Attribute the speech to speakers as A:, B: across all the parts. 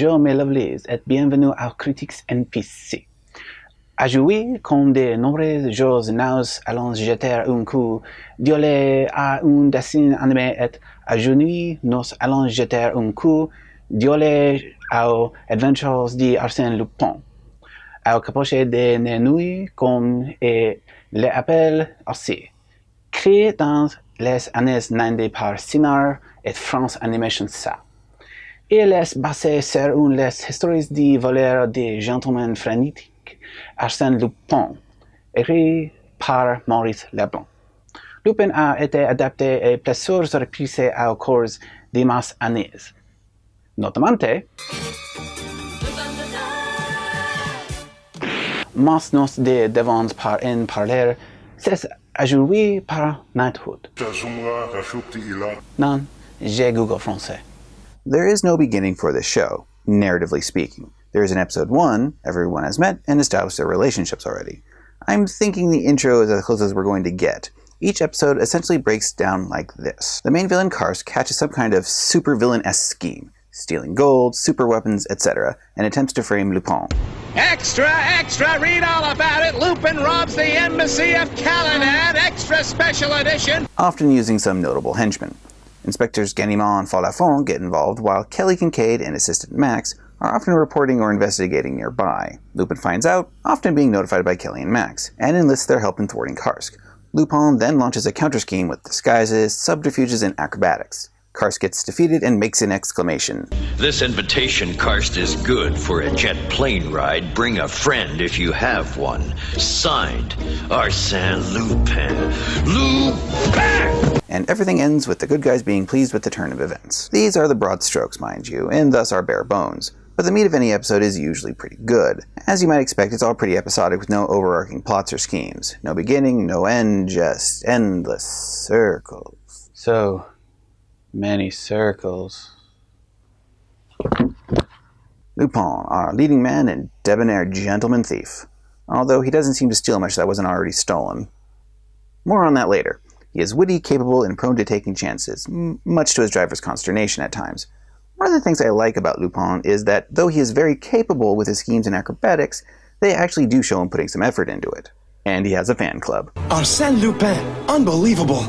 A: Bonjour mes lovelies et bienvenue à Critiques NPC. À jouer comme de nombreux jours nous allons jeter un coup d'œil à un dessin animé et aujourd'hui nous allons jeter un coup d'œil aux Adventures d'Arsene Lupin. Au capoche de nuit comme et l'appel aussi. Créé dans les années 90 par Sinar et France Animation SA. Il est basé sur une des histoires de voleurs de gentleman frénétique Arsène Lupin, écrit par Maurice Leblanc. Lupin a été adapté à plusieurs reprises au cours de mes années, notamment Mas nos de devons par en parler, c'est ajoué par Knighthood. Non, j'ai Google français.
B: There is no beginning for this show, narratively speaking. There is an episode 1, everyone has met and established their relationships already. I'm thinking the intro is as close as we're going to get. Each episode essentially breaks down like this. The main villain Karst catches some kind of super-villain-esque scheme, stealing gold, super weapons, etc., and attempts to frame Lupin.
C: Extra, extra, read all about it. Lupin robs the embassy of Callanan, extra special edition.
B: Often using some notable henchmen. Inspectors Ganimard and Falafon get involved, while Kelly Kincaid and assistant Max are often reporting or investigating nearby. Lupin finds out, often being notified by Kelly and Max, and enlists their help in thwarting Karst. Lupin then launches a counter-scheme with disguises, subterfuges, and acrobatics. Karst gets defeated and makes an exclamation.
D: This invitation, Karst, is good for a jet plane ride. Bring a friend if you have one. Signed, Arsene Lupin. Lupin!
B: And everything ends with the good guys being pleased with the turn of events. These are the broad strokes, mind you, and thus are bare bones. But the meat of any episode is usually pretty good. As you might expect, it's all pretty episodic with no overarching plots or schemes. No beginning, no end, just endless circles.
A: So many circles.
B: Lupin, our leading man and debonair gentleman thief. Although he doesn't seem to steal much that wasn't already stolen. More on that later. He is witty, capable, and prone to taking chances, much to his driver's consternation at times. One of the things I like about Lupin is that though he is very capable with his schemes and acrobatics, they actually do show him putting some effort into it. And he has a fan club.
E: Arsène Lupin! Unbelievable!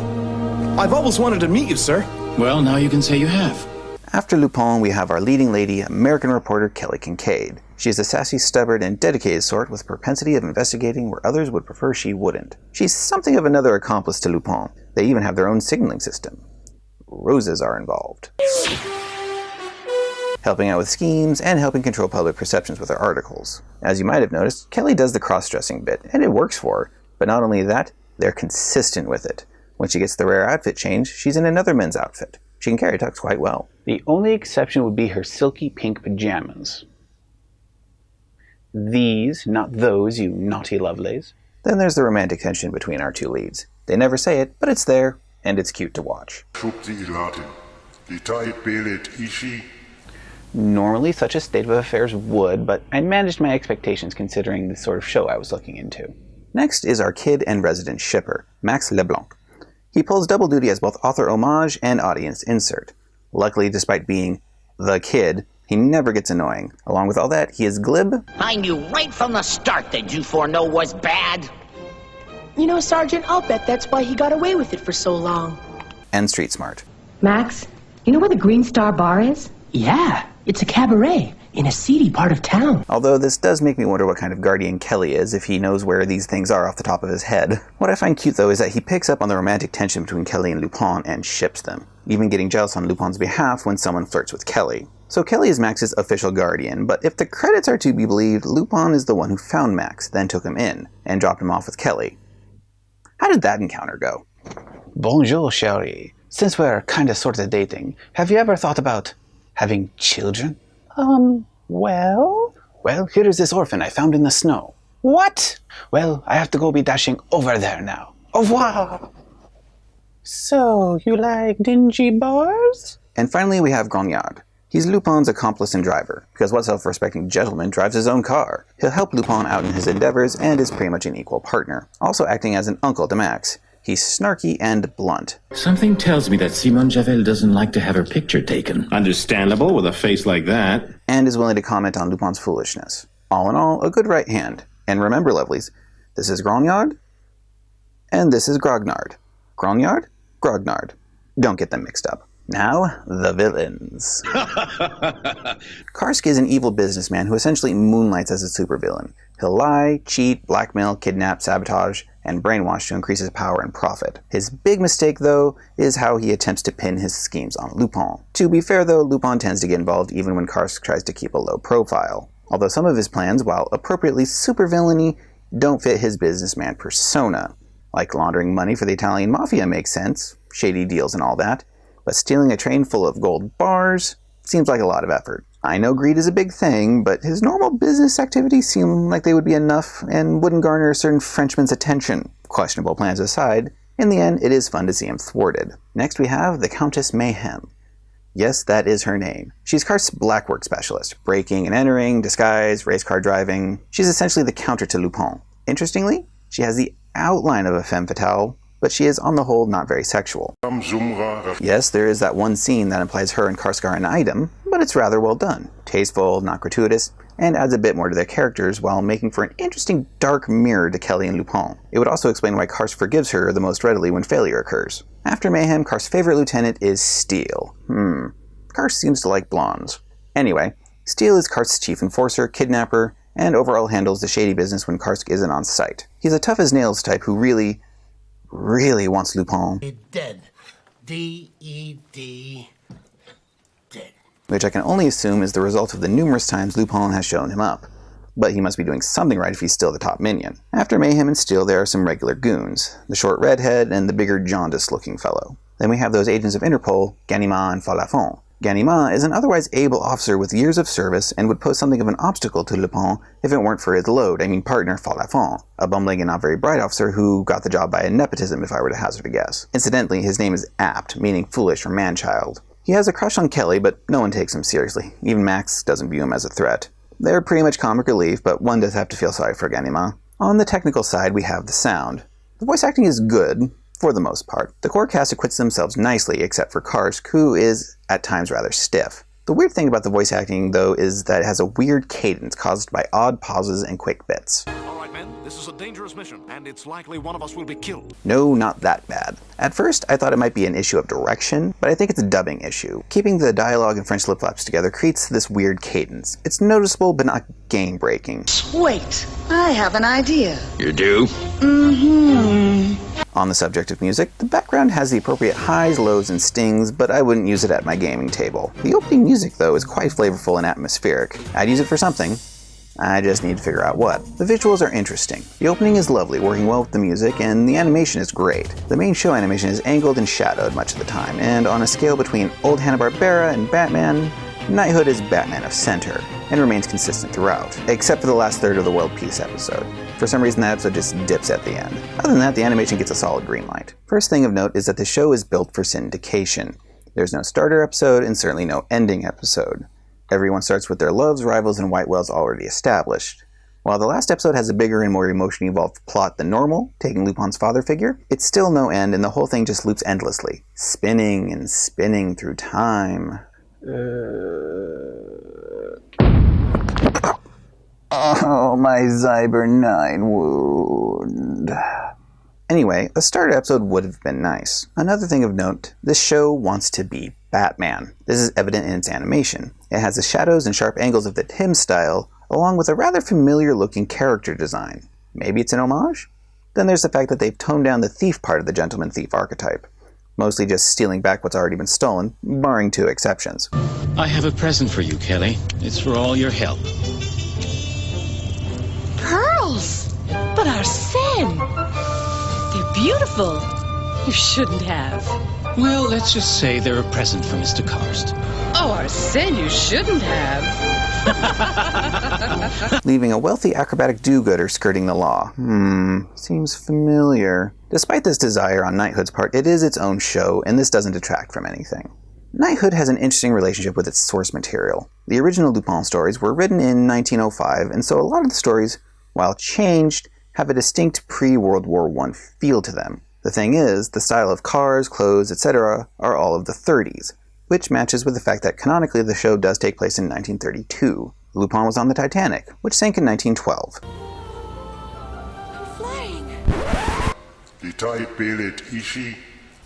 E: I've always wanted to meet you, sir.
F: Well, now you can say you have.
B: After Lupin, we have our leading lady, American reporter Kelly Kincaid. She is a sassy, stubborn, and dedicated sort with a propensity of investigating where others would prefer she wouldn't. She's something of another accomplice to Lupin. They even have their own signaling system. Roses are involved. Helping out with schemes, and helping control public perceptions with her articles. As you might have noticed, Kelly does the cross-dressing bit, and it works for her. But not only that, they're consistent with it. When she gets the rare outfit change, she's in another men's outfit. She can carry tux quite well.
A: The only exception would be her silky pink pajamas. These, not those, you naughty lovelies.
B: Then there's the romantic tension between our two leads. They never say it, but it's there, and it's cute to watch.
A: Normally such a state of affairs would, but I managed my expectations considering the sort of show I was looking into.
B: Next is our kid and resident shipper, Max Leblanc. He pulls double duty as both author homage and audience insert. Luckily, despite being the kid, he never gets annoying. Along with all that, he is glib.
G: I knew right from the start that you four know was bad.
H: You know, Sergeant, I'll bet that's why he got away with it for so long.
B: And street smart.
I: Max, you know where the Green Star Bar is?
J: Yeah, it's a cabaret in a seedy part of town.
B: Although this does make me wonder what kind of guardian Kelly is if he knows where these things are off the top of his head. What I find cute though is that he picks up on the romantic tension between Kelly and Lupin and ships them, even getting jealous on Lupin's behalf when someone flirts with Kelly. So Kelly is Max's official guardian, but if the credits are to be believed, Lupin is the one who found Max, then took him in, and dropped him off with Kelly. How did that encounter go?
A: Bonjour, chérie. Since we're kinda sorta dating, have you ever thought about having children?
H: Well?
A: Well, here is this orphan I found in the snow.
H: What?
A: Well, I have to go be dashing over there now. Au revoir!
H: So, you like dingy bars?
B: And finally we have Grognard. He's Lupin's accomplice and driver, because what self-respecting gentleman drives his own car? He'll help Lupin out in his endeavors and is pretty much an equal partner, also acting as an uncle to Max. He's snarky and blunt.
F: Something tells me that Simone Javel doesn't like to have her picture taken.
K: Understandable with a face like that.
B: And is willing to comment on Lupin's foolishness. All in all, a good right hand. And remember, lovelies, this is Grognard, and this is Grognard. Grognard? Grognard. Don't get them mixed up. Now, the villains. Karsk is an evil businessman who essentially moonlights as a supervillain. He'll lie, cheat, blackmail, kidnap, sabotage, and brainwash to increase his power and profit. His big mistake, though, is how he attempts to pin his schemes on Lupin. To be fair, though, Lupin tends to get involved even when Karsk tries to keep a low profile. Although some of his plans, while appropriately supervillainy, don't fit his businessman persona. Like laundering money for the Italian mafia makes sense, shady deals and all that, but stealing a train full of gold bars seems like a lot of effort. I know greed is a big thing, but his normal business activities seem like they would be enough and wouldn't garner a certain Frenchman's attention. Questionable plans aside, in the end, it is fun to see him thwarted. Next we have the Countess Mayhem. Yes, that is her name. She's Karsk's blackwork specialist, breaking and entering, disguise, race car driving. She's essentially the counter to Lupin. Interestingly, she has the outline of a femme fatale, but she is on the whole not very sexual. Yes, there is that one scene that implies her and Karsk are an item, but it's rather well done. Tasteful, not gratuitous, and adds a bit more to their characters while making for an interesting dark mirror to Kelly and Lupin. It would also explain why Karsk forgives her the most readily when failure occurs. After Mayhem, Karsk's favorite lieutenant is Steele. Karsk seems to like blondes. Anyway, Steele is Karsk's chief enforcer, kidnapper, and overall handles the shady business when Karsk isn't on site. He's a tough-as-nails type who really wants Lupin.
L: Dead. D-E-D. Dead.
B: Which I can only assume is the result of the numerous times Lupin has shown him up. But he must be doing something right if he's still the top minion. After Mayhem and Steele, there are some regular goons. The short redhead and the bigger jaundiced-looking fellow. Then we have those agents of Interpol, Ganimard and Falafon. Ganimard is an otherwise able officer with years of service and would pose something of an obstacle to Lupin if it weren't for his partner Falafon, a bumbling and not very bright officer who got the job by nepotism if I were to hazard a guess. Incidentally, his name is apt, meaning foolish or man-child. He has a crush on Kelly, but no one takes him seriously. Even Max doesn't view him as a threat. They're pretty much comic relief, but one does have to feel sorry for Ganimard. On the technical side, we have the sound. The voice acting is good, for the most part. The core cast acquits themselves nicely, except for Karsk, who is, at times, rather stiff. The weird thing about the voice acting, though, is that it has a weird cadence caused by odd pauses and quick bits.
M: Alright men, this is a dangerous mission, and it's likely one of us will be killed.
B: No, not that bad. At first, I thought it might be an issue of direction, but I think it's a dubbing issue. Keeping the dialogue and French lip-flaps together creates this weird cadence. It's noticeable, but not game-breaking.
N: Wait, I have an idea.
D: You do?
B: On the subject of music, the background has the appropriate highs, lows, and stings, but I wouldn't use it at my gaming table. The opening music, though, is quite flavorful and atmospheric. I'd use it for something. I just need to figure out what. The visuals are interesting. The opening is lovely, working well with the music, and the animation is great. The main show animation is angled and shadowed much of the time, and on a scale between old Hanna-Barbera and Batman, Knighthood is Batman of center, and remains consistent throughout, except for the last third of the World Peace episode. For some reason that episode just dips at the end. Other than that, the animation gets a solid green light. First thing of note is that the show is built for syndication. There's no starter episode, and certainly no ending episode. Everyone starts with their loves, rivals, and white whales already established. While the last episode has a bigger and more emotionally involved plot than normal, taking Lupin's father figure, it's still no end and the whole thing just loops endlessly, spinning and spinning through time. Oh, my Zyber 9 wound. Anyway, a starter episode would have been nice. Another thing of note, this show wants to be Batman. This is evident in its animation. It has the shadows and sharp angles of the Tim style, along with a rather familiar looking character design. Maybe it's an homage? Then there's the fact that they've toned down the thief part of the gentleman thief archetype. Mostly just stealing back what's already been stolen, barring two exceptions.
F: I have a present for you, Kelly. It's for all your help.
H: Pearls! But Arsene! They're beautiful. You shouldn't have.
F: Well, let's just say they're a present for Mr. Karst.
H: Oh, Arsene, you shouldn't have.
B: Leaving a wealthy acrobatic do-gooder skirting the law. Seems familiar. Despite this desire on Knighthood's part, it is its own show, and this doesn't detract from anything. Knighthood has an interesting relationship with its source material. The original Lupin stories were written in 1905, and so a lot of the stories, while changed, have a distinct pre-World War I feel to them. The thing is, the style of cars, clothes, etc. are all of the 30s, which matches with the fact that canonically the show does take place in 1932. Lupin was on the Titanic, which sank in 1912.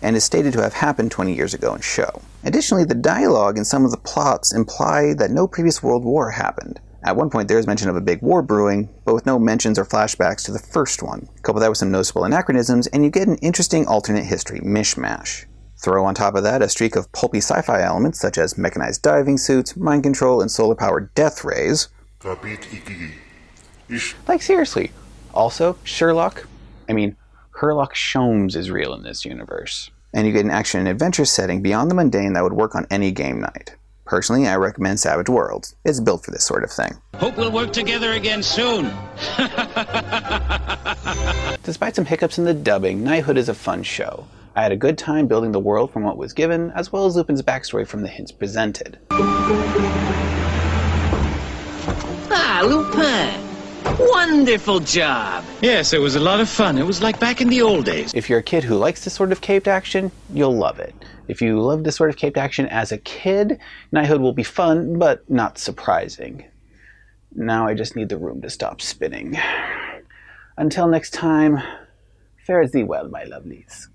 B: And is stated to have happened 20 years ago in show. Additionally, the dialogue and some of the plots imply that no previous world war happened. At one point there is mention of a big war brewing, but with no mentions or flashbacks to the first one. Couple that with some noticeable anachronisms, and you get an interesting alternate history mishmash. Throw on top of that a streak of pulpy sci-fi elements such as mechanized diving suits, mind control, and solar-powered death rays. Like seriously. Also, Herlock Sholmes is real in this universe. And you get an action and adventure setting beyond the mundane that would work on any game night. Personally, I recommend Savage Worlds. It's built for this sort of thing.
G: Hope we'll work together again soon.
A: Despite some hiccups in the dubbing, Knighthood is a fun show. I had a good time building the world from what was given, as well as Lupin's backstory from the hints presented.
G: Ah, Lupin! Wonderful job!
D: Yes, it was a lot of fun. It was like back in the old days.
A: If you're a kid who likes this sort of caped action, you'll love it. If you love this sort of caped action as a kid, Knighthood will be fun, but not surprising. Now I just need the room to stop spinning. Until next time, fare thee well, my lovelies.